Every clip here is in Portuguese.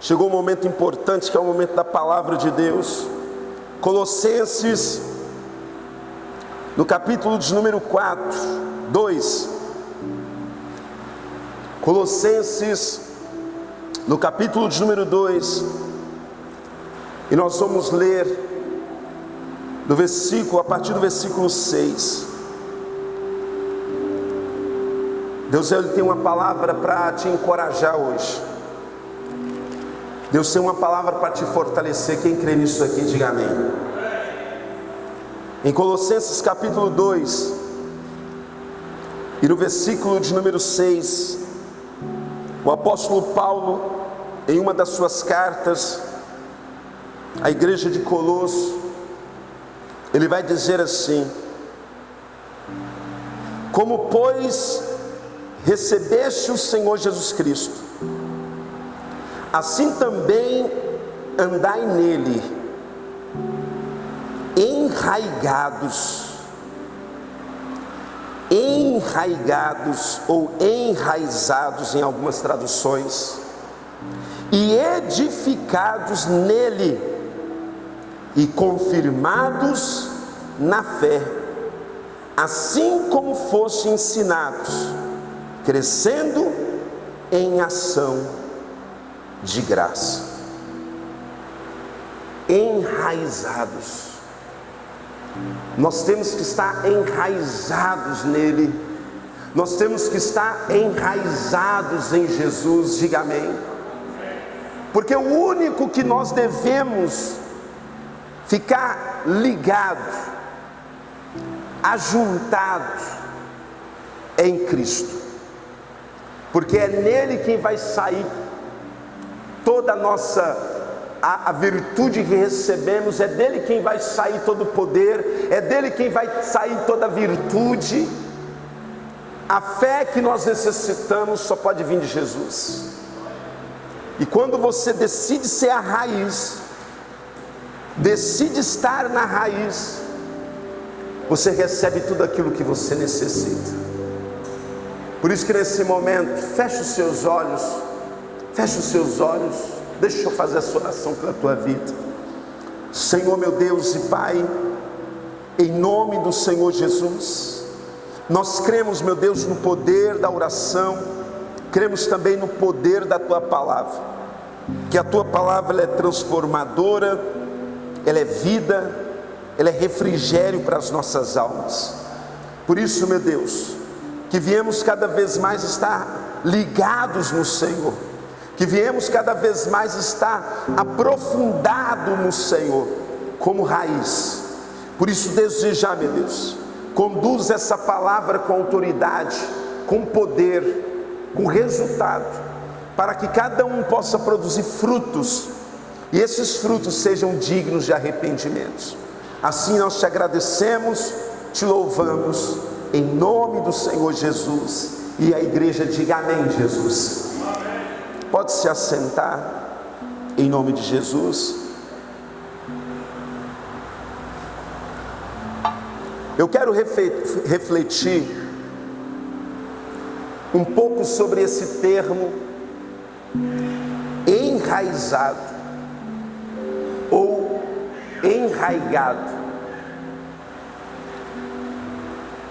Chegou um momento importante, que é o momento da palavra de Deus. Colossenses, no capítulo de número 2. Colossenses, no capítulo de número 2. E nós vamos ler a partir do versículo 6. Deus, Ele tem uma palavra para te encorajar hoje. Deus tem uma palavra para te fortalecer. Quem crê nisso aqui, diga amém. Em Colossenses capítulo 2, e no versículo de número 6, o apóstolo Paulo, em uma das suas cartas à igreja de Colosso, ele vai dizer assim: como pois recebeste o Senhor Jesus Cristo, assim também andai nele, enraigados ou enraizados em algumas traduções, e edificados nele, e confirmados na fé, assim como foste ensinados, crescendo em ação de graça. Enraizados. Nós temos que estar enraizados nele. Nós temos que estar enraizados em Jesus. Diga amém. Porque o único que nós devemos ficar ligado, ajuntado, é em Cristo. Porque é nele quem vai sair toda a nossa a virtude que recebemos, é dele quem vai sair todo o poder, é dele quem vai sair toda a virtude. A fé que nós necessitamos só pode vir de Jesus. E quando você decide ser a raiz, decide estar na raiz, você recebe tudo aquilo que você necessita. Por isso que nesse momento, feche os seus olhos, deixa eu fazer essa oração pela tua vida. Senhor meu Deus e Pai, em nome do Senhor Jesus, nós cremos, meu Deus, no poder da oração, cremos também no poder da tua palavra, que a tua palavra ela é transformadora, ela é vida, ela é refrigério para as nossas almas. Por isso, meu Deus, que viemos cada vez mais estar ligados no Senhor, que viemos cada vez mais estar aprofundado no Senhor, como raiz. Por isso, desde já, meu Deus, conduz essa palavra com autoridade, com poder, com resultado, para que cada um possa produzir frutos, e esses frutos sejam dignos de arrependimento. Assim nós te agradecemos, te louvamos, em nome do Senhor Jesus. E a igreja diga amém, Jesus. Pode se assentar, em nome de Jesus. Eu quero refletir um pouco sobre esse termo enraizado ou enraigado.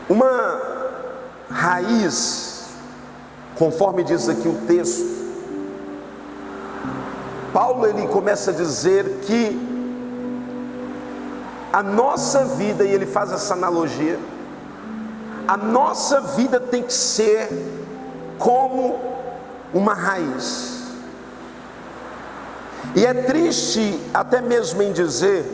Uma raiz, conforme diz aqui o texto, Paulo ele começa a dizer que a nossa vida, e ele faz essa analogia, a nossa vida tem que ser como uma raiz. E é triste até mesmo em dizer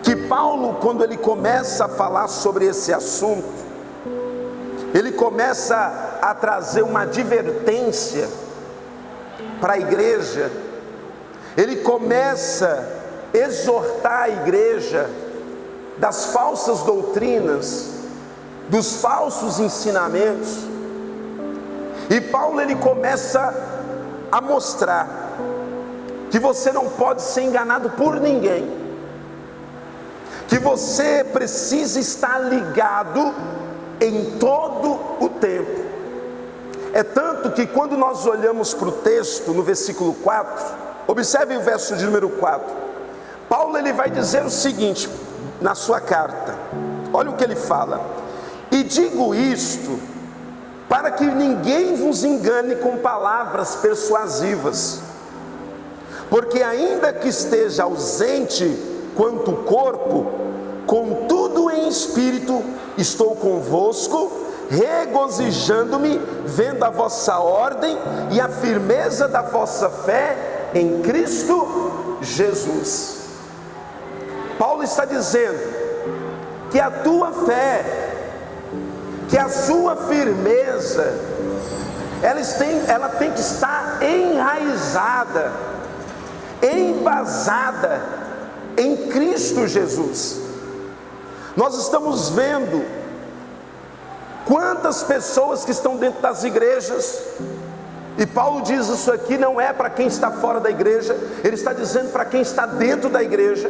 que Paulo, quando ele começa a falar sobre esse assunto, ele começa a trazer uma advertência para a igreja. Ele começa a exortar a igreja das falsas doutrinas, dos falsos ensinamentos. E Paulo ele começa a mostrar que você não pode ser enganado por ninguém, que você precisa estar ligado em todo o tempo. É tanto que quando nós olhamos para o texto, no versículo 4, observe o verso de número 4. Paulo ele vai dizer o seguinte na sua carta. Olha o que ele fala: e digo isto para que ninguém vos engane com palavras persuasivas, porque ainda que esteja ausente quanto o corpo, contudo em espírito estou convosco, regozijando-me, vendo a vossa ordem e a firmeza da vossa fé em Cristo Jesus. Paulo está dizendo que a tua fé, que a sua firmeza, ela tem que estar enraizada, embasada em Cristo Jesus. Nós estamos vendo quantas pessoas que estão dentro das igrejas, e Paulo diz isso aqui não é para quem está fora da igreja, ele está dizendo para quem está dentro da igreja.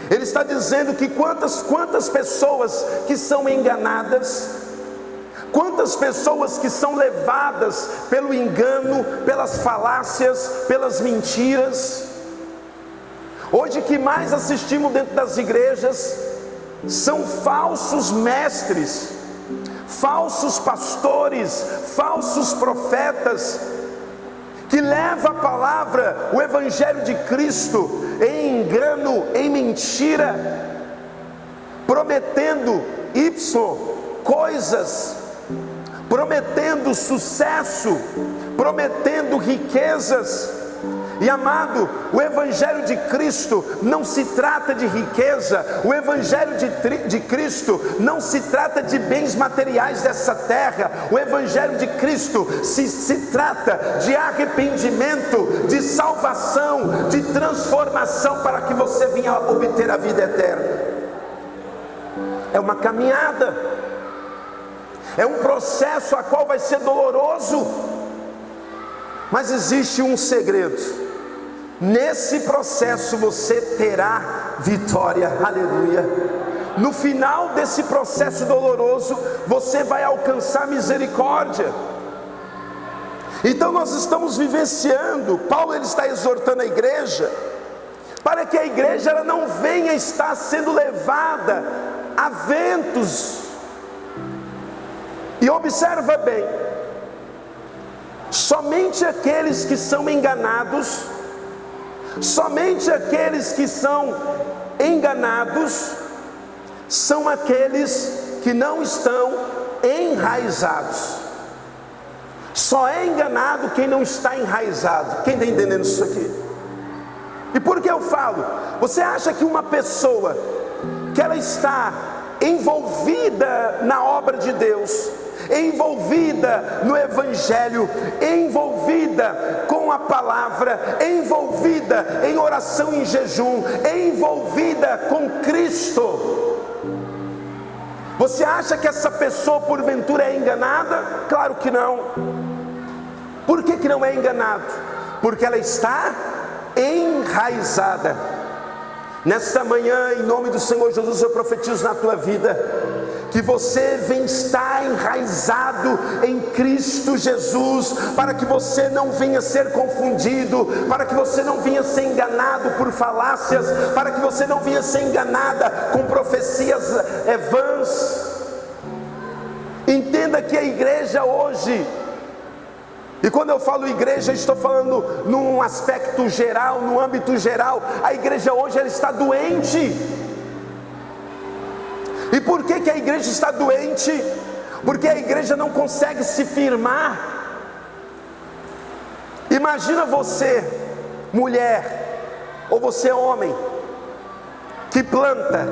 Ele está dizendo que quantas pessoas que são enganadas, quantas pessoas que são levadas pelo engano, pelas falácias, pelas mentiras. Hoje o que mais assistimos dentro das igrejas são falsos mestres, falsos pastores, falsos profetas, que leva a palavra, o evangelho de Cristo, em engano, em mentira, prometendo coisas, prometendo sucesso, prometendo riquezas. E amado, o evangelho de Cristo não se trata de riqueza, o evangelho de Cristo não se trata de bens materiais dessa terra, o evangelho de Cristo se trata de arrependimento, de salvação, de transformação, para que você venha obter a vida eterna. É uma caminhada, é um processo a qual vai ser doloroso, mas existe um segredo. Nesse processo você terá vitória, aleluia. No final desse processo doloroso, você vai alcançar misericórdia. Então nós estamos vivenciando, Paulo ele está exortando a igreja, para que a igreja ela não venha estar sendo levada a ventos. E observa bem, somente aqueles que são enganados, somente aqueles que são enganados, são aqueles que não estão enraizados. Só é enganado quem não está enraizado. Quem está entendendo isso aqui? E por que eu falo? Você acha que uma pessoa que ela está envolvida na obra de Deus, envolvida no evangelho, envolvida com a palavra, envolvida em oração e em jejum, envolvida com Cristo, você acha que essa pessoa porventura é enganada? Claro que não. Por que não é enganado? Porque ela está enraizada. Nesta manhã, em nome do Senhor Jesus, eu profetizo na tua vida, que você venha estar enraizado em Cristo Jesus, para que você não venha ser confundido, para que você não venha ser enganado por falácias, para que você não venha ser enganada com profecias vãs. Entenda que a igreja hoje, e quando eu falo igreja, eu estou falando num aspecto geral, no âmbito geral, a igreja hoje ela está doente. E por que a igreja está doente? Porque a igreja não consegue se firmar. Imagina você, mulher, ou você homem, que planta,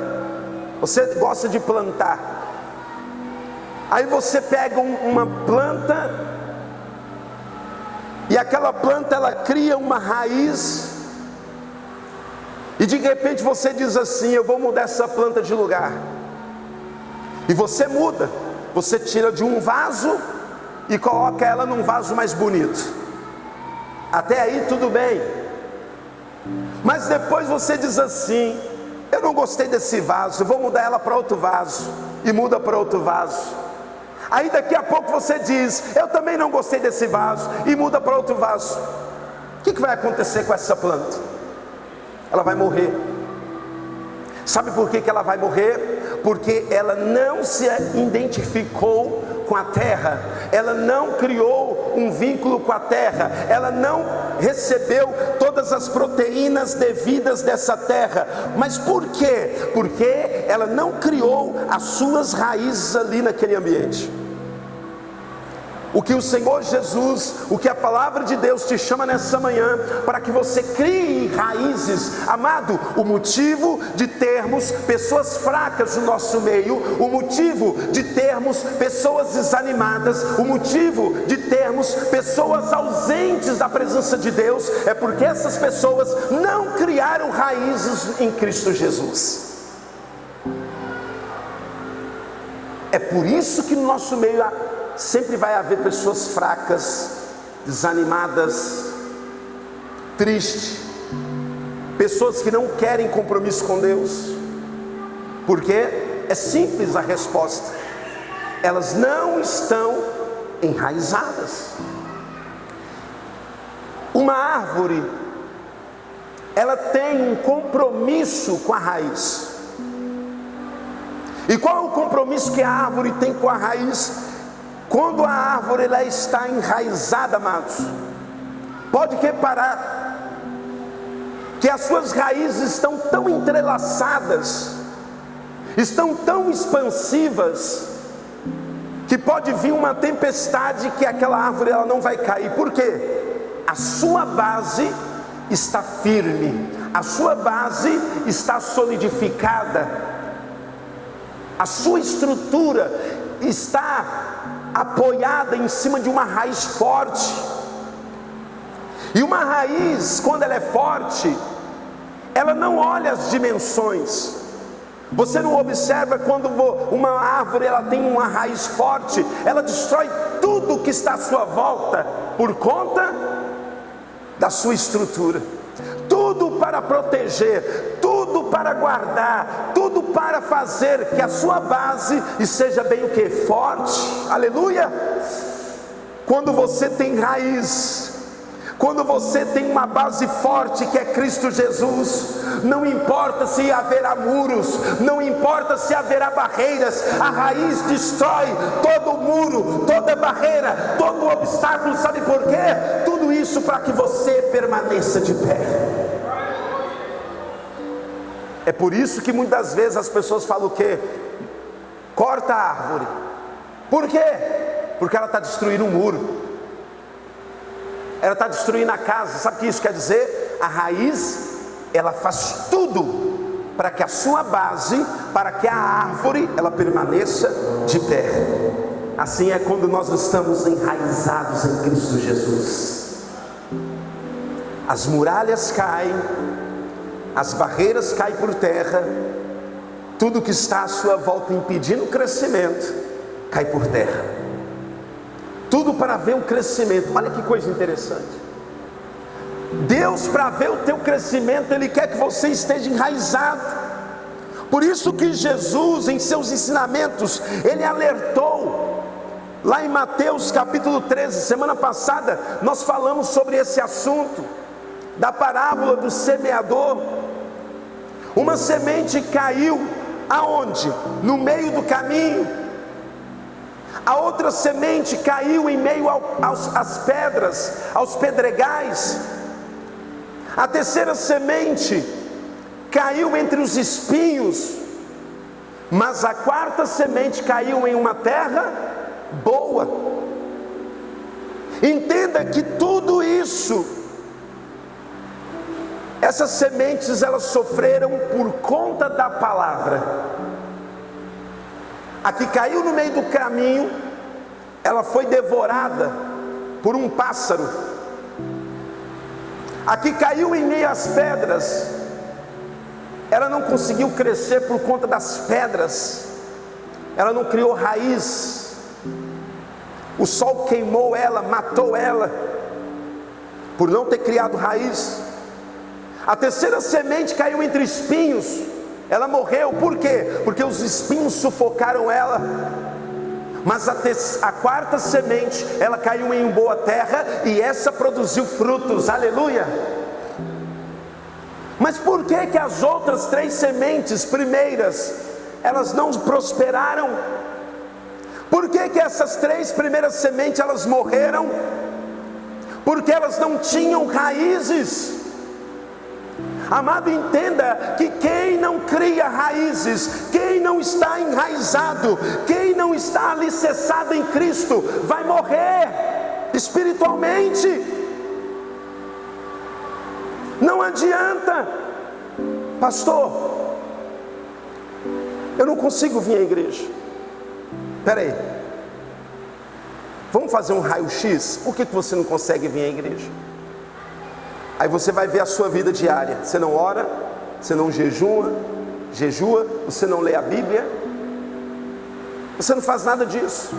você gosta de plantar, aí você pega uma planta, e aquela planta ela cria uma raiz, e de repente você diz assim: eu vou mudar essa planta de lugar. E você muda, você tira de um vaso e coloca ela num vaso mais bonito. Até aí tudo bem. Mas depois você diz assim: eu não gostei desse vaso, eu vou mudar ela para outro vaso. E muda para outro vaso. Aí daqui a pouco você diz: eu também não gostei desse vaso, e muda para outro vaso. O que vai acontecer com essa planta? Ela vai morrer. Sabe por que ela vai morrer? Porque ela não se identificou com a terra, ela não criou um vínculo com a terra, ela não recebeu todas as proteínas devidas dessa terra. Mas por quê? Porque ela não criou as suas raízes ali naquele ambiente. O que o Senhor Jesus, o que a palavra de Deus te chama nessa manhã, para que você crie raízes, amado, o motivo de termos pessoas fracas no nosso meio, o motivo de termos pessoas desanimadas, o motivo de termos pessoas ausentes da presença de Deus, é porque essas pessoas não criaram raízes em Cristo Jesus. É por isso que no nosso meio sempre vai haver pessoas fracas, desanimadas, tristes, pessoas que não querem compromisso com Deus, porque é simples a resposta: elas não estão enraizadas. Uma árvore, ela tem um compromisso com a raiz. E qual é o compromisso que a árvore tem com a raiz? Quando a árvore ela está enraizada, amados, pode reparar que as suas raízes estão tão entrelaçadas, estão tão expansivas, que pode vir uma tempestade que aquela árvore ela não vai cair. Por quê? A sua base está firme, a sua base está solidificada, a sua estrutura está apoiada em cima de uma raiz forte. E uma raiz, quando ela é forte, ela não olha as dimensões. Você não observa quando uma árvore ela tem uma raiz forte, ela destrói tudo que está à sua volta por conta da sua estrutura. Tudo para proteger, tudo para guardar, tudo para fazer que a sua base seja bem o que? Forte. Aleluia! Quando você tem raiz, quando você tem uma base forte que é Cristo Jesus, não importa se haverá muros, não importa se haverá barreiras, a raiz destrói todo muro, toda barreira, todo obstáculo. Sabe por quê? Tudo isso para que você permaneça de pé. É por isso que muitas vezes as pessoas falam o quê? Corta a árvore. Por quê? Porque ela está destruindo um muro, ela está destruindo a casa. Sabe o que isso quer dizer? A raiz, ela faz tudo para que a sua base, para que a árvore, ela permaneça de pé. Assim é quando nós estamos enraizados em Cristo Jesus. As muralhas caem, as barreiras caem por terra, tudo que está à sua volta impedindo o crescimento, cai por terra. Tudo para ver o crescimento. Olha que coisa interessante. Deus, para ver o teu crescimento, Ele quer que você esteja enraizado. Por isso que Jesus, em seus ensinamentos, Ele alertou, lá em Mateus capítulo 13, semana passada, nós falamos sobre esse assunto, da parábola do semeador. Uma semente caiu aonde? No meio do caminho. A outra semente caiu em meio às pedras, aos pedregais. A terceira semente caiu entre os espinhos. Mas a quarta semente caiu em uma terra boa. Entenda que tudo isso, essas sementes elas sofreram por conta da palavra. A que caiu no meio do caminho, ela foi devorada por um pássaro. A que caiu em meio às pedras, ela não conseguiu crescer por conta das pedras, ela não criou raiz. O sol queimou ela, matou ela, por não ter criado raiz. A terceira semente caiu entre espinhos, ela morreu. Por quê? Porque os espinhos sufocaram ela. Mas a quarta semente, ela caiu em boa terra e essa produziu frutos, aleluia. Mas por que que as outras 3 sementes primeiras, elas não prosperaram? Por que que essas 3 primeiras sementes, elas morreram? Porque elas não tinham raízes. Amado, entenda que quem não cria raízes, quem não está enraizado, quem não está alicerçado em Cristo, vai morrer espiritualmente. Não adianta, pastor, eu não consigo vir à igreja. Espera aí, vamos fazer um raio-x? Por que você não consegue vir à igreja? Aí você vai ver a sua vida diária. Você não ora, você não jejua, você não lê a Bíblia, você não faz nada disso.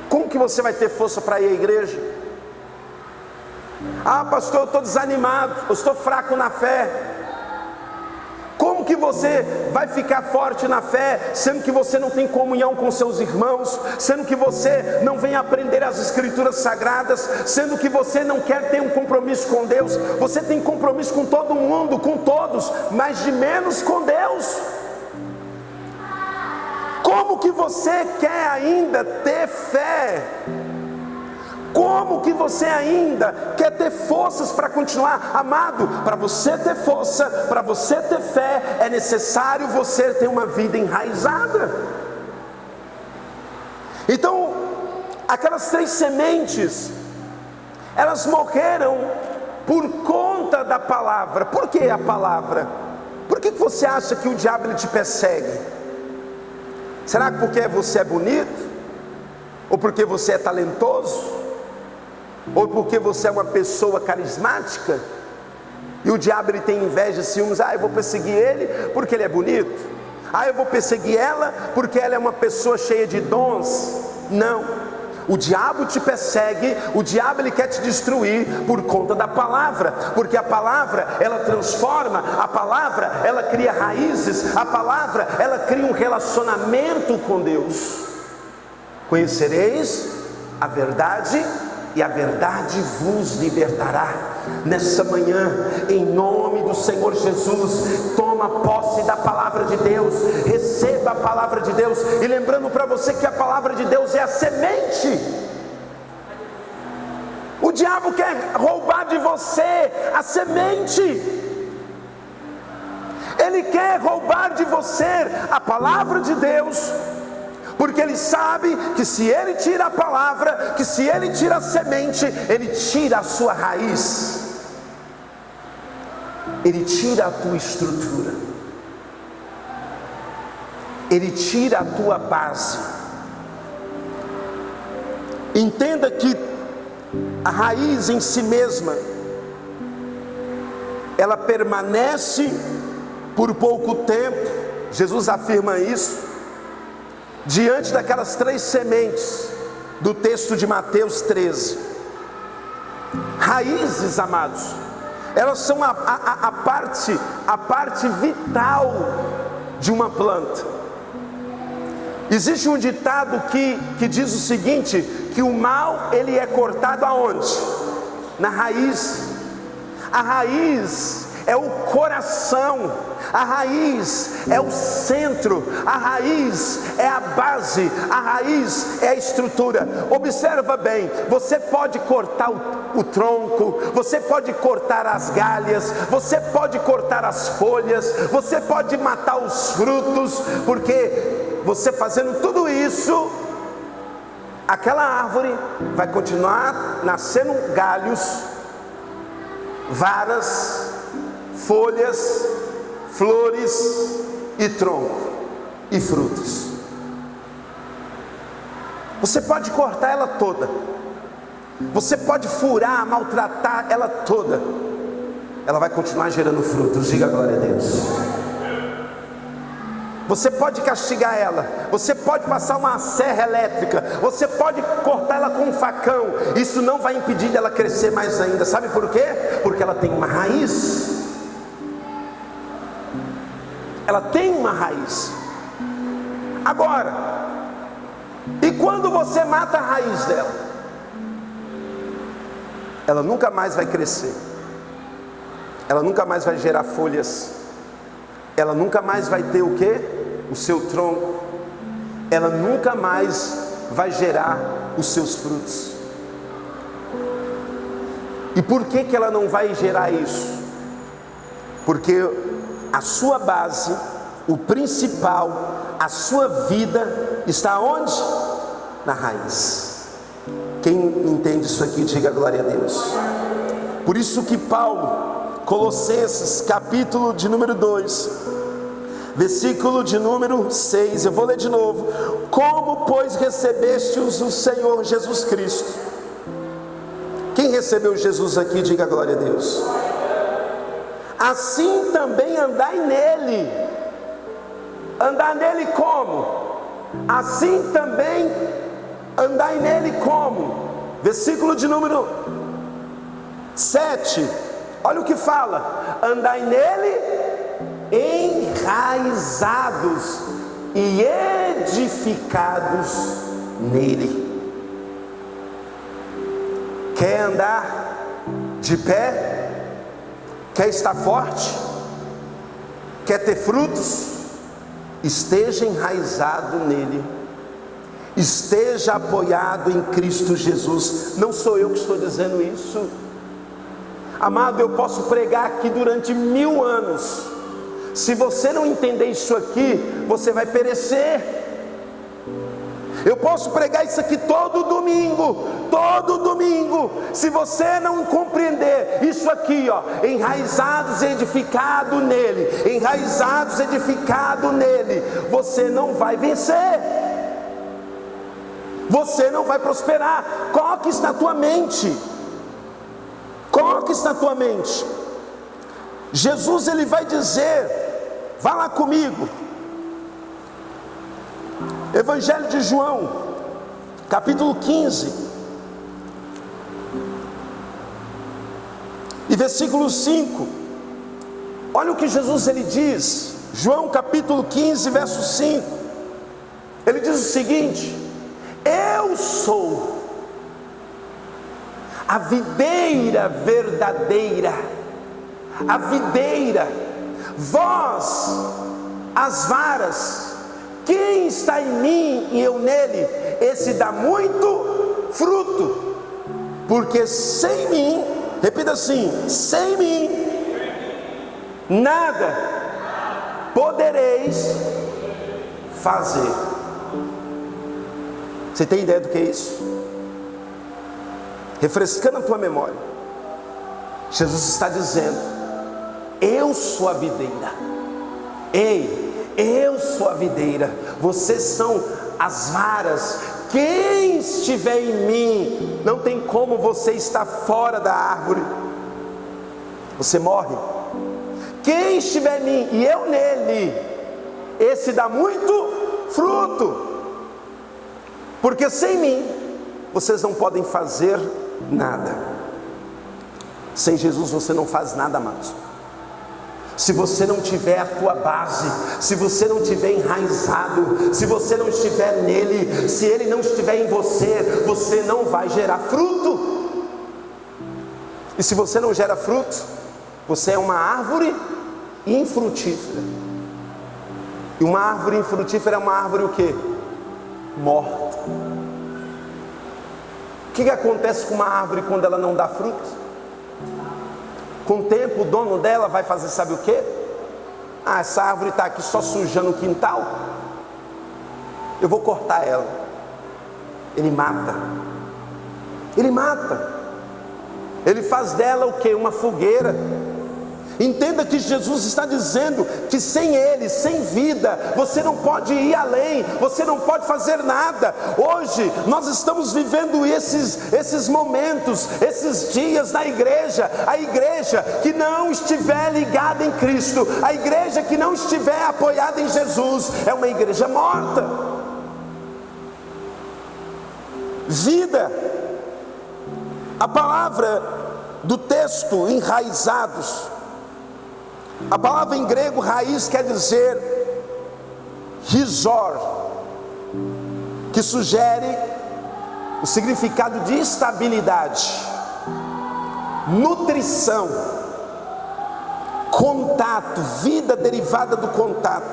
Como que você vai ter força para ir à igreja? Ah, pastor, eu estou desanimado, eu estou fraco na fé. Como que você vai ficar forte na fé, sendo que você não tem comunhão com seus irmãos, sendo que você não vem aprender as escrituras sagradas, sendo que você não quer ter um compromisso com Deus? Você tem compromisso com todo mundo, com todos, mas de menos com Deus. Como que você quer ainda ter fé? Como que você ainda quer ter forças para continuar? Amado, para você ter força, para você ter fé, é necessário você ter uma vida enraizada. Então, aquelas 3 sementes, elas morreram por conta da palavra. Por que a palavra? Por que você acha que o diabo ele te persegue? Será que porque você é bonito? Ou porque você é talentoso? Ou porque você é uma pessoa carismática? E o diabo ele tem inveja, ciúmes. Ah, eu vou perseguir ele porque ele é bonito. Ah, eu vou perseguir ela porque ela é uma pessoa cheia de dons. Não, o diabo te persegue, o diabo ele quer te destruir por conta da palavra. Porque a palavra ela transforma, a palavra ela cria raízes, a palavra ela cria um relacionamento com Deus. Conhecereis a verdade e a verdade vos libertará. Nessa manhã, em nome do Senhor Jesus, toma posse da palavra de Deus, receba a palavra de Deus, e lembrando para você que a palavra de Deus é a semente. O diabo quer roubar de você a semente, ele quer roubar de você a palavra de Deus, porque ele sabe que se ele tira a palavra, que se ele tira a semente, ele tira a sua raiz, ele tira a tua estrutura, ele tira a tua base. Entenda que a raiz em si mesma, ela permanece por pouco tempo. Jesus afirma isso diante daquelas 3 sementes do texto de Mateus 13. Raízes, amados, elas são a parte vital de uma planta. Existe um ditado que diz o seguinte, que o mal ele é cortado aonde? Na raiz. A raiz é o coração, a raiz é o centro, a raiz é a base, a raiz é a estrutura. Observa bem, você pode cortar o tronco, você pode cortar as galhas, você pode cortar as folhas, você pode matar os frutos, porque você fazendo tudo isso, aquela árvore vai continuar nascendo galhos, varas, folhas, flores e tronco e frutos. Você pode cortar ela toda, você pode furar, maltratar ela toda, ela vai continuar gerando frutos. Diga glória a Deus. Você pode castigar ela, você pode passar uma serra elétrica, você pode cortar ela com um facão, isso não vai impedir dela crescer mais ainda. Sabe por quê? Porque ela tem uma raiz. Ela tem uma raiz. Agora, E quando você mata a raiz dela, ela nunca mais vai crescer, ela nunca mais vai gerar folhas, ela nunca mais vai ter o quê? O seu tronco, ela nunca mais vai gerar os seus frutos. E por que ela não vai gerar isso? Porque a sua base, o principal, a sua vida está onde? Na raiz. Quem entende isso aqui, diga glória a Deus. Por isso que Paulo, Colossenses capítulo de número 2, versículo de número 6, eu vou ler de novo. Como pois recebestes o Senhor Jesus Cristo? Quem recebeu Jesus aqui, diga glória a Deus. Assim também andai nele. Andar nele como? Assim também andai nele como? Versículo de número 7, olha o que fala: andai nele enraizados e edificados nele. Quer andar de pé? Quer estar forte? Quer ter frutos? Esteja enraizado nele, esteja apoiado em Cristo Jesus. Não sou eu que estou dizendo isso, amado. Eu posso pregar aqui durante 1000 anos, se você não entender isso aqui, você vai perecer. Eu posso pregar isso aqui todo domingo, se você não compreender isso aqui, ó, enraizados e edificados nele, enraizados e edificados nele, você não vai vencer, você não vai prosperar. Coloque isso na tua mente, coloque isso na tua mente. Jesus, ele vai dizer, vá lá comigo, Evangelho de João, capítulo 15, e versículo 5, olha o que Jesus ele diz, João capítulo 15, verso 5, ele diz o seguinte: eu sou a videira verdadeira, a videira, vós as varas. Quem está em mim e eu nele, esse dá muito fruto, porque sem mim, repita assim, sem mim, nada podereis fazer. Você tem ideia do que é isso? Refrescando a tua memória, Jesus está dizendo: eu sou a videira. Ei, eu sou a videira, vocês são as varas. Quem estiver em mim, não tem como você estar fora da árvore, você morre. Quem estiver em mim e eu nele, esse dá muito fruto, porque sem mim vocês não podem fazer nada. Sem Jesus você não faz nada, amados. Se você não tiver a tua base, se você não tiver enraizado, se você não estiver nele, se ele não estiver em você, você não vai gerar fruto. E se você não gera fruto, você é uma árvore infrutífera. E uma árvore infrutífera é uma árvore o quê? Morta. O que acontece com uma árvore quando ela não dá fruto? Com o tempo o dono dela vai fazer sabe o que? Ah, essa árvore está aqui só sujando o quintal, eu vou cortar ela. Ele mata, ele faz dela o que? Uma fogueira. Entenda que Jesus está dizendo que sem ele, sem vida, você não pode ir além, você não pode fazer nada. Hoje nós estamos vivendo esses momentos, esses dias na igreja. A igreja que não estiver ligada em Cristo, a igreja que não estiver apoiada em Jesus, é uma igreja morta. Vida, a palavra do texto enraizados, a palavra em grego raiz quer dizer rizor, que sugere o significado de estabilidade, nutrição, contato, vida derivada do contato.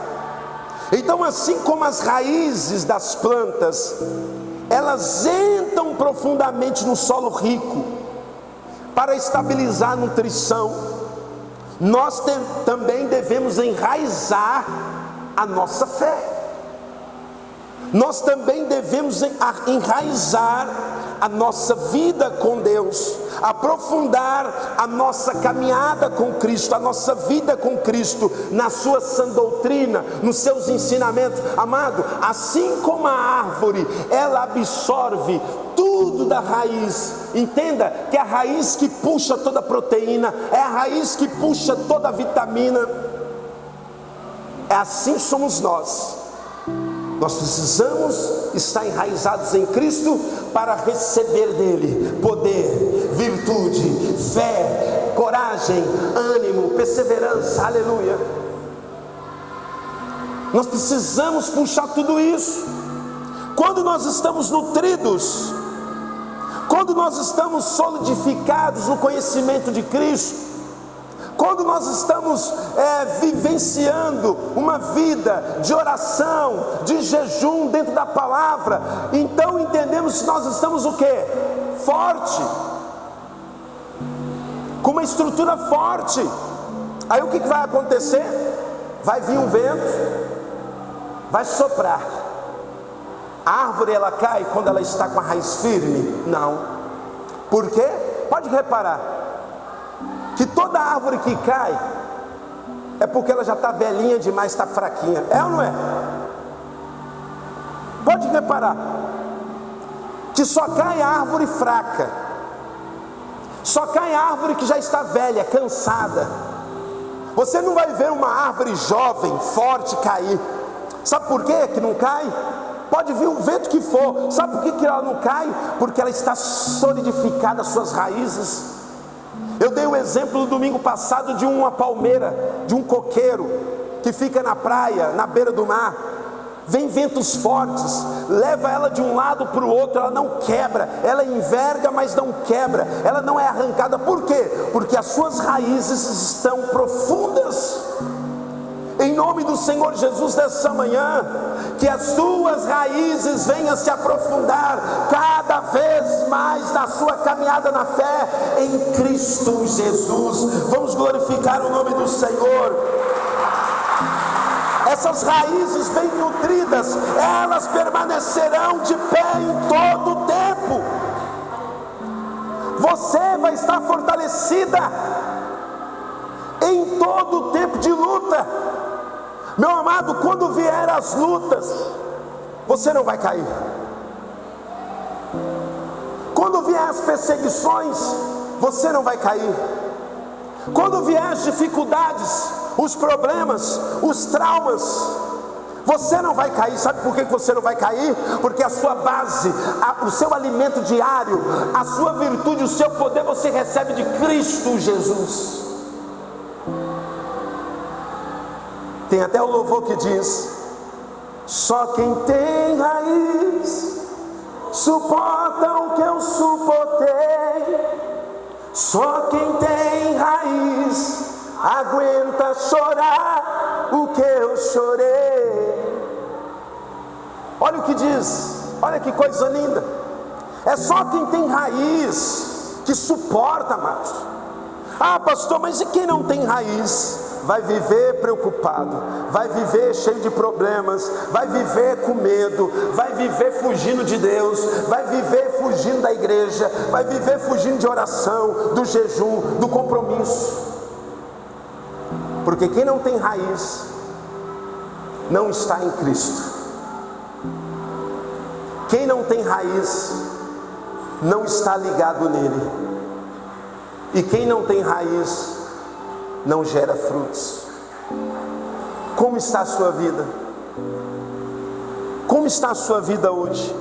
Então, assim como as raízes das plantas, elas entram profundamente no solo rico para estabilizar a nutrição, nós também devemos enraizar a nossa fé. Nós também devemos enraizar a nossa vida com Deus, aprofundar a nossa caminhada com Cristo, a nossa vida com Cristo, na sua sã doutrina, nos seus ensinamentos. Amado, assim como a árvore, ela absorve tudo da raiz. Entenda que é a raiz que puxa toda a proteína, é a raiz que puxa toda a vitamina. É assim somos nós. Nós precisamos estar enraizados em Cristo para receber dele poder, virtude, fé, coragem, ânimo, perseverança, aleluia. Nós precisamos puxar tudo isso. Quando nós estamos nutridos, quando nós estamos solidificados no conhecimento de Cristo, quando nós estamos vivenciando uma vida de oração, de jejum dentro da palavra, então entendemos que nós estamos o quê? Forte, com uma estrutura forte. Aí o que vai acontecer? Vai vir um vento, vai soprar. A árvore ela cai quando ela está com a raiz firme? Não. Por quê? Pode reparar que toda árvore que cai é porque ela já está velhinha demais, está fraquinha. É ou não é? Pode reparar que só cai a árvore fraca, só cai a árvore que já está velha, cansada. Você não vai ver uma árvore jovem, forte cair. Sabe por quê que não cai? Pode vir o vento que for. Sabe por que ela não cai? Porque ela está solidificada, as suas raízes. Eu dei o exemplo no domingo passado de uma palmeira, de um coqueiro que fica na praia, na beira do mar. Vem ventos fortes, leva ela de um lado para o outro, ela não quebra, ela enverga, mas não quebra, ela não é arrancada. Por quê? Porque as suas raízes estão profundas. Em nome do Senhor Jesus, dessa manhã, que as suas raízes venham se aprofundar cada vez mais na sua caminhada na fé em Cristo Jesus. Vamos glorificar o nome do Senhor. Essas raízes bem nutridas, elas permanecerão de pé em todo o tempo. Você vai estar fortalecida em todo o tempo de luta. Meu amado, quando vier as lutas, você não vai cair. Quando vier as perseguições, você não vai cair. Quando vier as dificuldades, os problemas, os traumas, você não vai cair. Sabe por que você não vai cair? Porque a sua base, o seu alimento diário, a sua virtude, o seu poder, você recebe de Cristo Jesus. Tem até o louvor que diz: só quem tem raiz suporta o que eu suportei. Só quem tem raiz aguenta chorar o que eu chorei. Olha o que diz, olha que coisa linda. É só quem tem raiz que suporta, amados. Ah, pastor, mas e quem não tem raiz? Vai viver preocupado, vai viver cheio de problemas, vai viver com medo, vai viver fugindo de Deus, vai viver fugindo da igreja, vai viver fugindo de oração, do jejum, do compromisso. Porque quem não tem raiz não está em Cristo. Quem não tem raiz não está ligado nele. E quem não tem raiz não gera frutos. Como está a sua vida? Como está a sua vida hoje?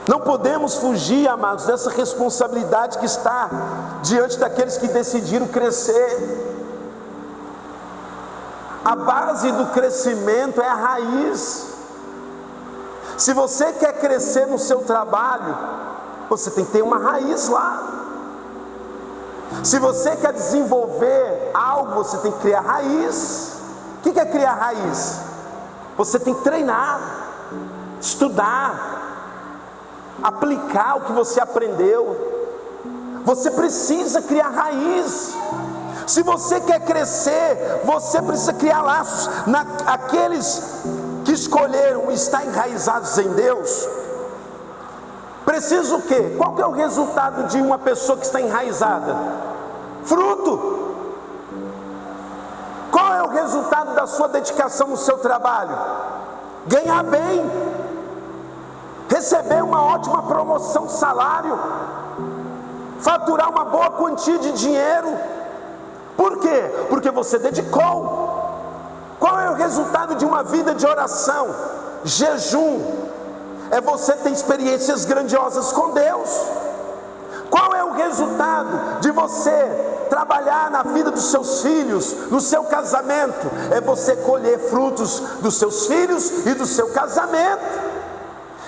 Não podemos fugir, amados, dessa responsabilidade que está diante daqueles que decidiram crescer. A base do crescimento é a raiz. Se você quer crescer no seu trabalho, você tem que ter uma raiz lá. Se você quer desenvolver algo, você tem que criar raiz. O que é criar raiz? Você tem que treinar, estudar, aplicar o que você aprendeu. Você precisa criar raiz. Se você quer crescer, você precisa criar laços. Aqueles que escolheram estar enraizados em Deus, precisa o quê? Qual que é o resultado de uma pessoa que está enraizada? Fruto. Qual é o resultado da sua dedicação no seu trabalho? Ganhar bem, receber uma ótima promoção de salário, faturar uma boa quantia de dinheiro. Por quê? Porque você dedicou. Qual é o resultado de uma vida de oração? Jejum. É você ter experiências grandiosas com Deus. Qual é o resultado de você trabalhar na vida dos seus filhos, no seu casamento? É você colher frutos dos seus filhos e do seu casamento.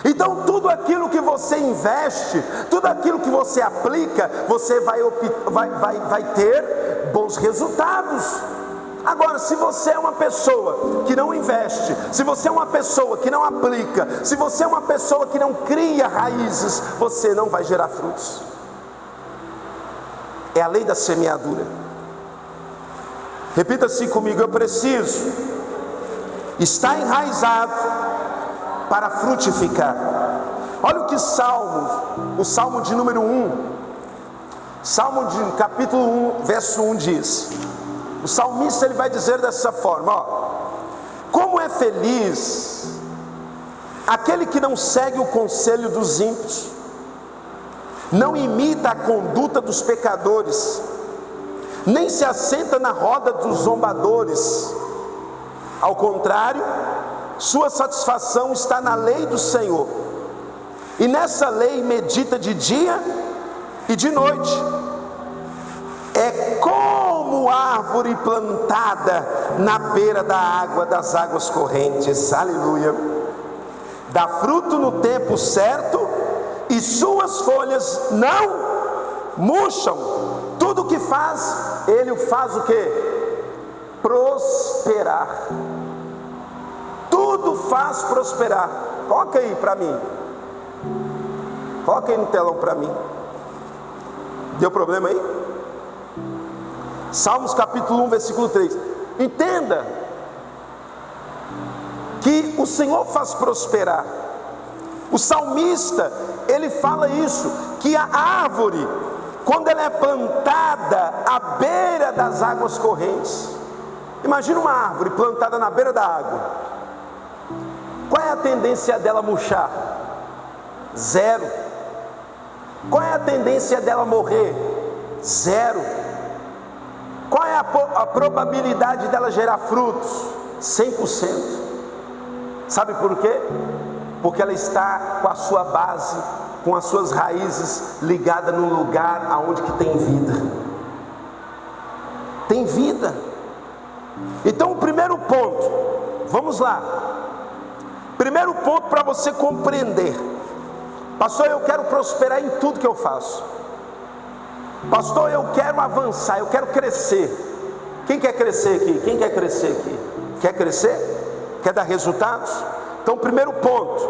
Então tudo aquilo que você investe, tudo aquilo que você aplica, você vai ter bons resultados. Agora, se você é uma pessoa que não investe, se você é uma pessoa que não aplica, se você é uma pessoa que não cria raízes, você não vai gerar frutos. É a lei da semeadura. Repita assim comigo: eu preciso estar enraizado para frutificar. Olha o que o Salmo de número 1, Salmo de capítulo 1, verso 1 diz. O salmista ele vai dizer dessa forma, ó: como é feliz aquele que não segue o conselho dos ímpios, não imita a conduta dos pecadores, nem se assenta na roda dos zombadores. Ao contrário, sua satisfação está na lei do Senhor, e nessa lei medita de dia e de noite. É como árvore plantada na beira da água, das águas correntes. Aleluia. Dá fruto no tempo certo, e suas folhas não murcham. Tudo que faz, ele faz o quê? Prosperar. Tudo faz prosperar. Coloca aí para mim. Coloca aí no telão para mim. Deu problema aí? Salmos capítulo 1, versículo 3. Entenda que o Senhor faz prosperar. O salmista, ele fala isso, que a árvore, quando ela é plantada à beira das águas correntes. Imagina uma árvore plantada na beira da água. Qual é a tendência dela murchar? Zero. Qual é a tendência dela morrer? Zero. Qual é a probabilidade dela gerar frutos? 100%. Sabe por quê? Porque ela está com a sua base, com as suas raízes ligadas no lugar aonde que tem vida. Tem vida. Então o primeiro ponto, vamos lá. Primeiro ponto para você compreender: pastor, eu quero prosperar em tudo que eu faço. Pastor, eu quero avançar, eu quero crescer. Quem quer crescer aqui? Quem quer crescer aqui? Quer crescer? Quer dar resultados? Então, primeiro ponto: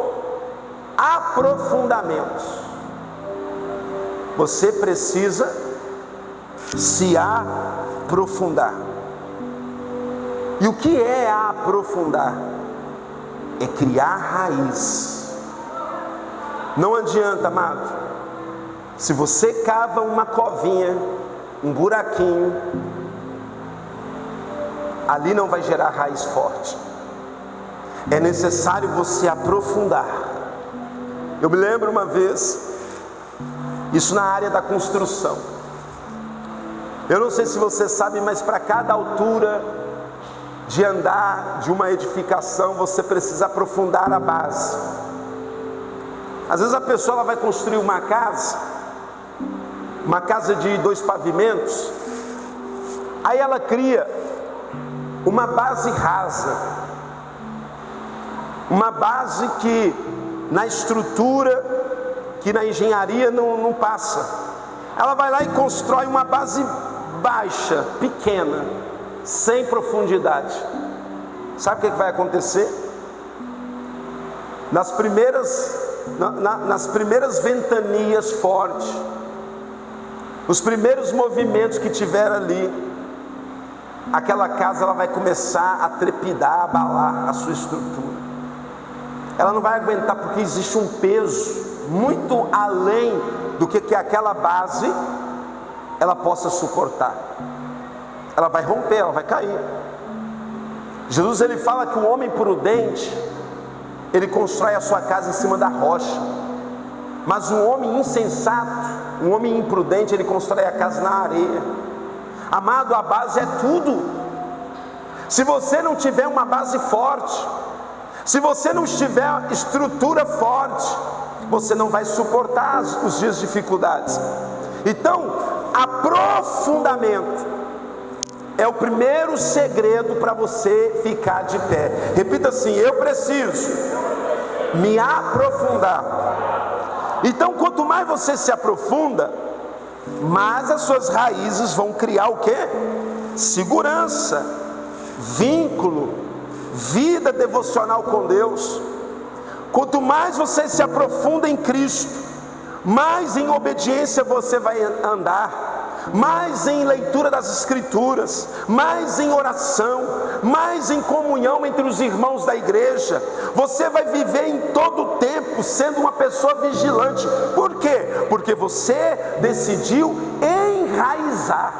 aprofundamento. Você precisa se aprofundar. E o que é aprofundar? É criar raiz. Não adianta, amado, se você cava uma covinha, um buraquinho, ali não vai gerar raiz forte. É necessário você aprofundar. Eu me lembro uma vez, isso na área da construção. Eu não sei se você sabe, mas para cada altura de andar de uma edificação, você precisa aprofundar a base. Às vezes a pessoa ela vai construir uma casa de 2 pavimentos, aí ela cria uma base rasa, uma base que na estrutura que na engenharia não passa. Ela vai lá e constrói uma base baixa, pequena, sem profundidade. Sabe o que vai acontecer? Nas primeiras ventanias fortes, os primeiros movimentos que tiver ali, aquela casa ela vai começar a trepidar, a abalar a sua estrutura. Ela não vai aguentar, porque existe um peso muito além do que aquela base ela possa suportar. Ela vai romper, ela vai cair. Jesus ele fala que o homem prudente ele constrói a sua casa em cima da rocha, mas um homem insensato, um homem imprudente, ele constrói a casa na areia. Amado, a base é tudo. Se você não tiver uma base forte, se você não tiver estrutura forte, você não vai suportar os dias de dificuldades. Então, aprofundamento é o primeiro segredo para você ficar de pé. Repita assim: eu preciso me aprofundar. Então, quanto mais você se aprofunda, mais as suas raízes vão criar o quê? Segurança, vínculo, vida devocional com Deus. Quanto mais você se aprofunda em Cristo, mais em obediência você vai andar, mais em leitura das Escrituras, mais em oração, mais em comunhão entre os irmãos da igreja. Você vai viver em todo o tempo sendo uma pessoa vigilante. Por quê? Porque você decidiu enraizar.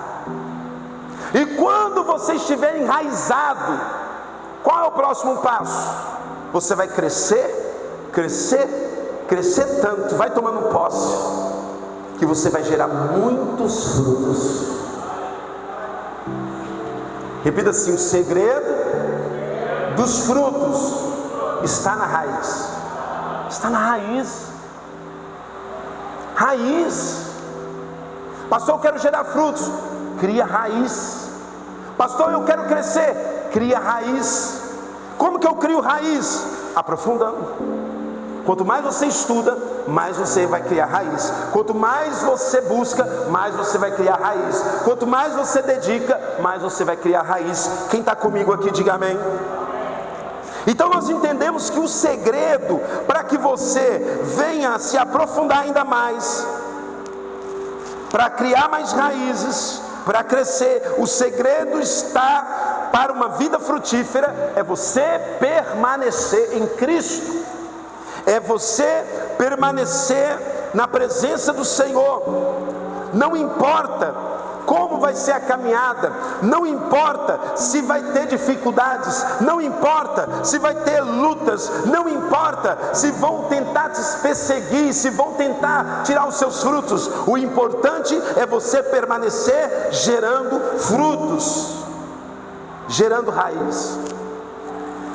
E quando você estiver enraizado, qual é o próximo passo? Você vai crescer tanto, vai tomando posse, que você vai gerar muitos frutos. Repita assim: o segredo dos frutos está na raiz. Está na raiz. Raiz. Pastor, eu quero gerar frutos. Cria raiz. Pastor, eu quero crescer. Cria raiz. Como que eu crio raiz? Aprofundando. Quanto mais você estuda, mais você vai criar raiz. Quanto mais você busca, mais você vai criar raiz. Quanto mais você dedica, mais você vai criar raiz. Quem está comigo aqui, diga amém. Então nós entendemos que o segredo para que você venha se aprofundar ainda mais, para criar mais raízes, para crescer, o segredo está para uma vida frutífera, é você permanecer em Cristo. É você permanecer na presença do Senhor. Não importa como vai ser a caminhada, não importa se vai ter dificuldades, não importa se vai ter lutas, não importa se vão tentar te perseguir, se vão tentar tirar os seus frutos. O importante é você permanecer gerando frutos, gerando raiz.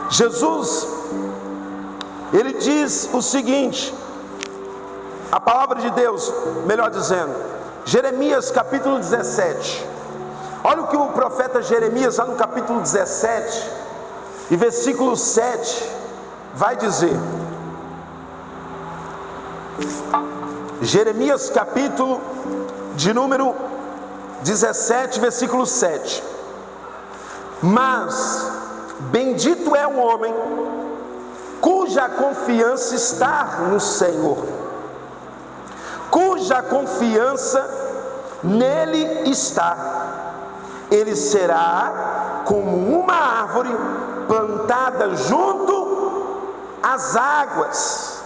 Jesus, ele diz o seguinte, a palavra de Deus, melhor dizendo, Jeremias capítulo 17, olha o que o profeta Jeremias lá no capítulo 17 e versículo 7 vai dizer. Jeremias capítulo de número 17, versículo 7. Mas bendito é o homem cuja confiança está no Senhor, cuja confiança nele está. Ele será como uma árvore plantada junto às águas,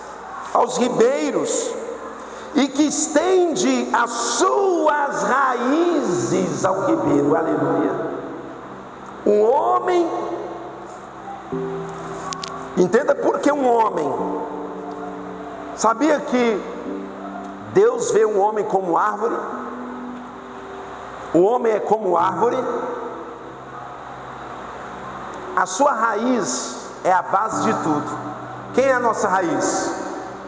aos ribeiros, e que estende as suas raízes ao ribeiro. Aleluia. Um homem, entenda por que um homem. Sabia que Deus vê um homem como árvore? O homem é como árvore. A sua raiz é a base de tudo. Quem é a nossa raiz?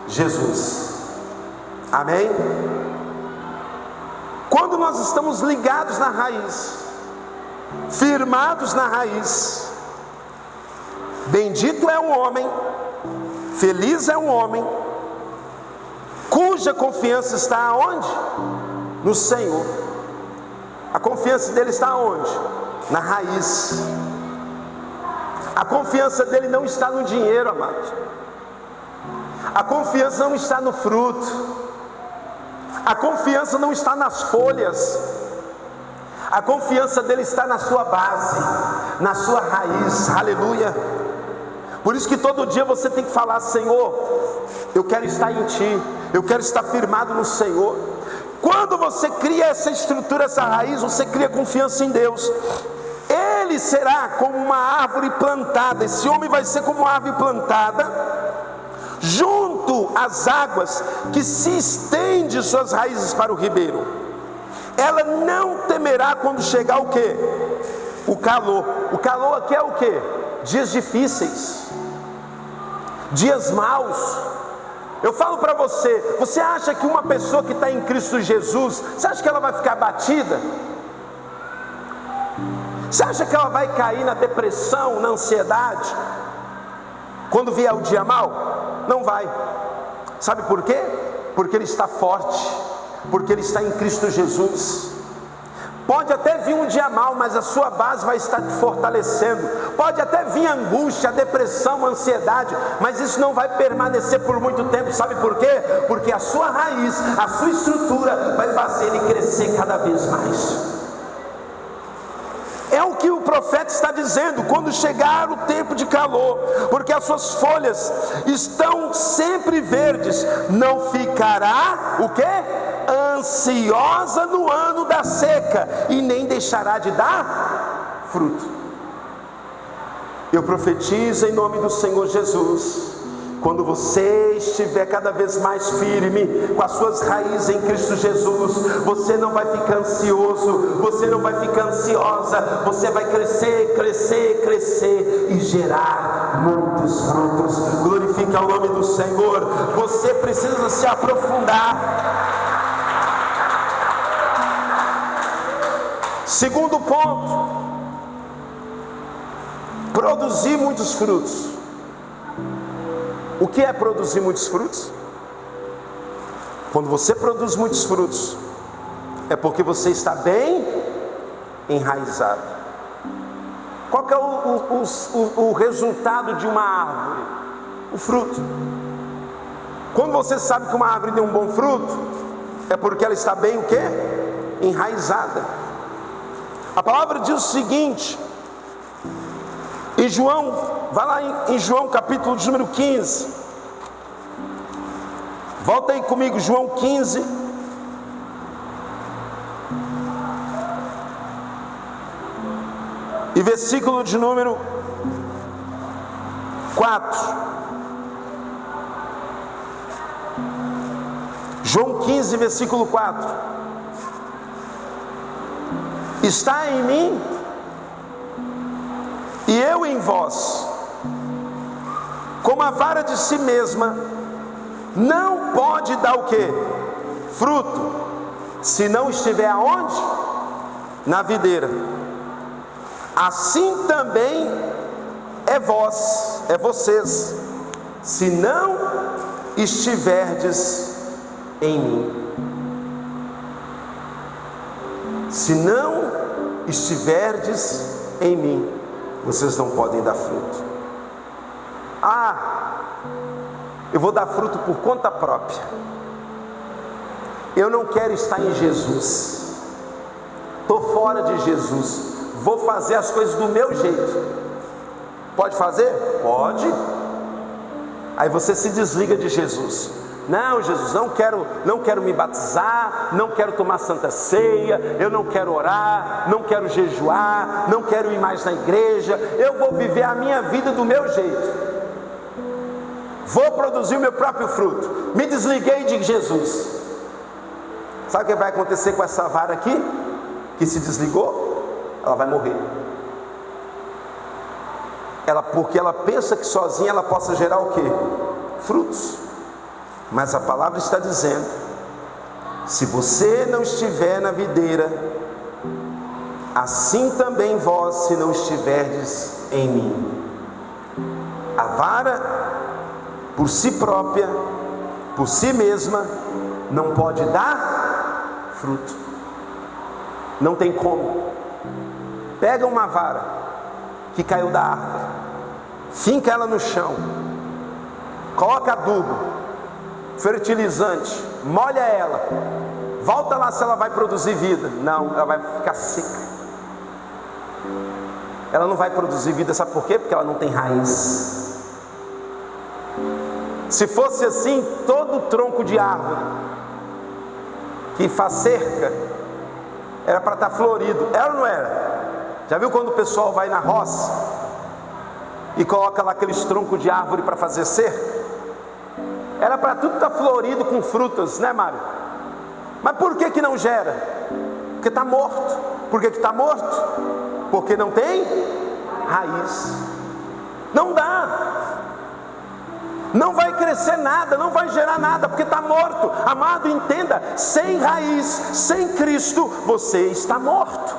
Jesus. Amém? Quando nós estamos ligados na raiz, firmados na raiz, bendito é o homem Feliz é um homem cuja confiança está aonde? No Senhor. A confiança dele está aonde? Na raiz. A confiança dele não está no dinheiro, amado. A confiança não está no fruto. A confiança não está nas folhas. A confiança dele está na sua base, na sua raiz. Aleluia. Por isso que todo dia você tem que falar: Senhor, eu quero estar em Ti, eu quero estar firmado no Senhor. Quando você cria essa estrutura, essa raiz, você cria confiança em Deus. Ele será como uma árvore plantada. Esse homem vai ser como uma árvore plantada junto às águas, que se estende suas raízes para o ribeiro. Ela não temerá quando chegar o quê? O calor. O calor aqui é o quê? Dias difíceis, dias maus. Eu falo para você, você acha que uma pessoa que está em Cristo Jesus, você acha que ela vai ficar abatida? Você acha que ela vai cair na depressão, na ansiedade, quando vier o dia mau? Não vai. Sabe por quê? Porque ele está forte, porque ele está em Cristo Jesus. Pode até vir um dia mau, mas a sua base vai estar te fortalecendo. Pode até vir a angústia, a depressão, a ansiedade, mas isso não vai permanecer por muito tempo. Sabe por quê? Porque a sua raiz, a sua estrutura vai fazer ele crescer cada vez mais. É o que o profeta está dizendo: quando chegar o tempo de calor, porque as suas folhas estão sempre verdes, não ficará o quê? Ansiosa no ano da seca, e nem deixará de dar fruto. Eu profetizo em nome do Senhor Jesus: quando você estiver cada vez mais firme com as suas raízes em Cristo Jesus, você não vai ficar ansioso, você não vai ficar ansiosa, você vai crescer, crescer, crescer e gerar muitos frutos. Glorifique ao nome do Senhor. Você precisa se aprofundar. Segundo ponto: produzir muitos frutos. O que é produzir muitos frutos? Quando você produz muitos frutos, é porque você está bem enraizado. Qual que é o resultado de uma árvore? O fruto. Quando você sabe que uma árvore tem um bom fruto, é porque ela está bem o quê? Enraizada. A palavra diz o seguinte, em João, vai lá em João capítulo de número 15, volta aí comigo, João 15, e versículo de número 4, João 15, versículo 4, está em mim e eu em vós, como a vara de si mesma não pode dar o quê? Fruto, se não estiver aonde? Na videira. Assim também é vós, é vocês, se não estiverdes em mim. Se não estiverdes em mim, vocês não podem dar fruto. Eu vou dar fruto por conta própria. Eu não quero estar em Jesus. Estou fora de Jesus. Vou fazer as coisas do meu jeito. Pode fazer? Pode. Aí você se desliga de Jesus. Não, Jesus, não quero me batizar, não quero tomar santa ceia, eu não quero orar, não quero jejuar, não quero ir mais na igreja, eu vou viver a minha vida do meu jeito, vou produzir o meu próprio fruto, me desliguei de Jesus. Sabe o que vai acontecer com essa vara aqui, que se desligou? Ela vai morrer. Porque ela pensa que sozinha ela possa gerar o quê? Frutos. Mas a palavra está dizendo: se você não estiver na videira, assim também vós, se não estiverdes em mim. A vara por si própria, por si mesma, não pode dar fruto. Não tem como. Pega uma vara que caiu da árvore, finca ela no chão, coloca adubo, fertilizante, molha ela, volta lá se ela vai produzir vida. Não, ela vai ficar seca. Ela não vai produzir vida, sabe por quê? Porque ela não tem raiz. Se fosse assim, todo tronco de árvore que faz cerca era para estar florido. Era ou não era? Já viu quando o pessoal vai na roça e coloca lá aqueles troncos de árvore para fazer cerca? Era para tudo estar florido com frutas, né, Mário? Mas por que que não gera? Porque está morto. Por que que está morto? Porque não tem raiz. Não dá. Não vai crescer nada, não vai gerar nada, porque está morto. Amado, entenda, sem raiz, sem Cristo, você está morto.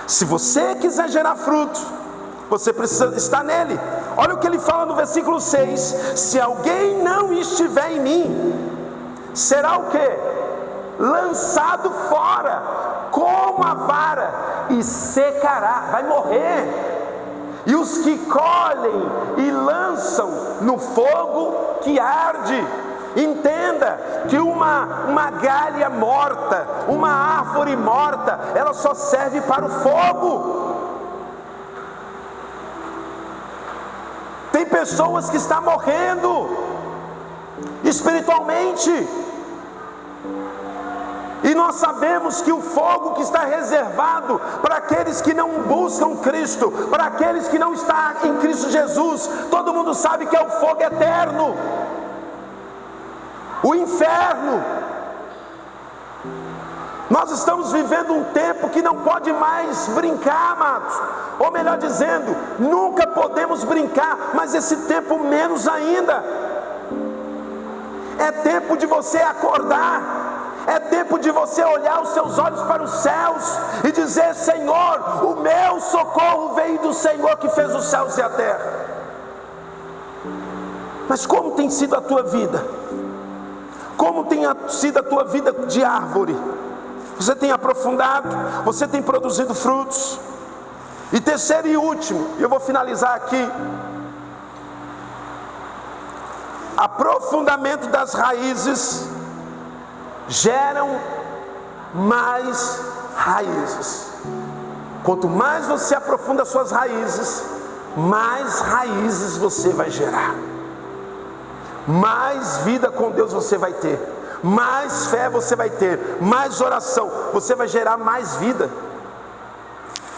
Se você quiser gerar fruto, você precisa estar nele. Olha o que ele fala no versículo 6: se alguém não estiver em mim, será o que? Lançado fora, como a vara, e secará, vai morrer. E os que colhem e lançam no fogo que arde. Entenda que uma galha morta, uma árvore morta, ela só serve para o fogo. Tem pessoas que estão morrendo espiritualmente, e nós sabemos que o fogo que está reservado para aqueles que não buscam Cristo, para aqueles que não estão em Cristo Jesus, todo mundo sabe que é o fogo eterno, o inferno. Nós estamos vivendo um tempo que não pode mais brincar, amados, ou melhor dizendo, nunca podemos brincar, mas esse tempo menos ainda. É tempo de você acordar. É tempo de você olhar os seus olhos para os céus e dizer: Senhor, o meu socorro veio do Senhor que fez os céus e a terra. Mas como tem sido a tua vida? Como tem sido a tua vida de árvore? Você tem aprofundado? Você tem produzido frutos? E terceiro e último, e eu vou finalizar aqui: aprofundamento das raízes geram mais raízes. Quanto mais você aprofunda suas raízes, mais raízes você vai gerar, mais vida com Deus você vai ter, mais fé você vai ter, mais oração, você vai gerar mais vida.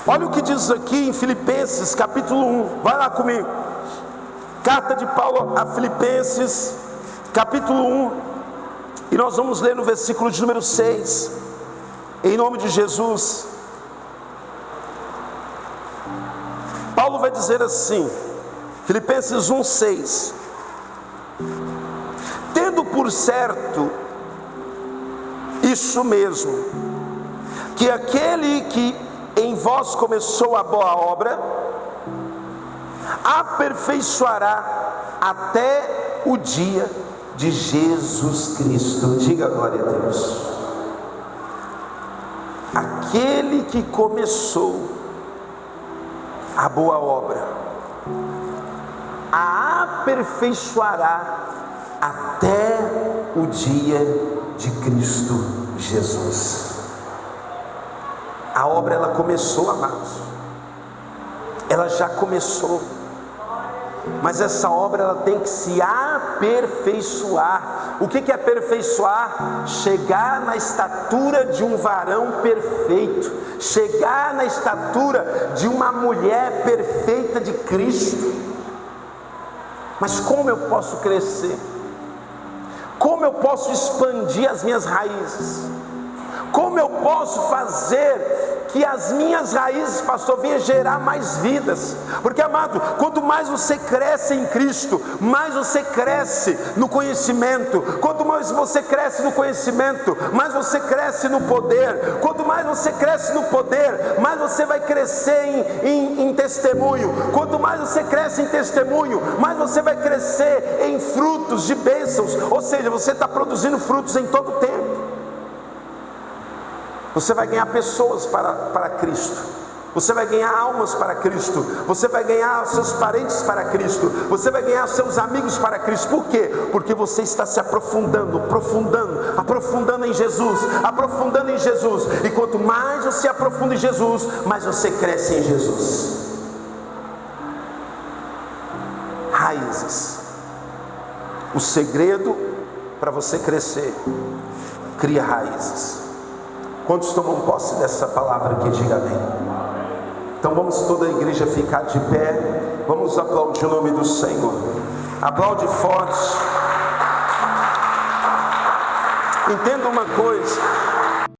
Olha o que diz aqui em Filipenses capítulo 1, vai lá comigo, carta de Paulo a Filipenses capítulo 1, e nós vamos ler no versículo de número 6, em nome de Jesus. Paulo vai dizer assim, Filipenses 1:6: tendo por certo isso mesmo, que aquele que em vós começou a boa obra, aperfeiçoará até o dia de Jesus Cristo. Diga glória a Deus. Aquele que começou a boa obra, a aperfeiçoará até o dia de Cristo Jesus. A obra, ela começou, amados, ela já começou, mas essa obra, ela tem que se aperfeiçoar. O que é aperfeiçoar? Chegar na estatura de um varão perfeito, chegar na estatura de uma mulher perfeita de Cristo. Mas como eu posso crescer? Como eu posso expandir as minhas raízes? Como eu posso fazer que as minhas raízes, pastor, venham gerar mais vidas. Porque, amado, quanto mais você cresce em Cristo, mais você cresce no conhecimento. Quanto mais você cresce no conhecimento, mais você cresce no poder. Quanto mais você cresce no poder, mais você vai crescer em testemunho. Quanto mais você cresce em testemunho, mais você vai crescer em frutos de bênçãos. Ou seja, você está produzindo frutos em todo o tempo. Você vai ganhar pessoas para Cristo, você vai ganhar almas para Cristo, você vai ganhar seus parentes para Cristo, você vai ganhar seus amigos para Cristo. Por quê? Porque você está se aprofundando em Jesus, aprofundando em Jesus. E quanto mais você aprofunda em Jesus, mais você cresce em Jesus. Raízes. O segredo para você crescer: cria raízes. Quantos tomam posse dessa palavra aqui? Diga amém. Então vamos toda a igreja ficar de pé. Vamos aplaudir o nome do Senhor. Aplaude forte. Entenda uma coisa: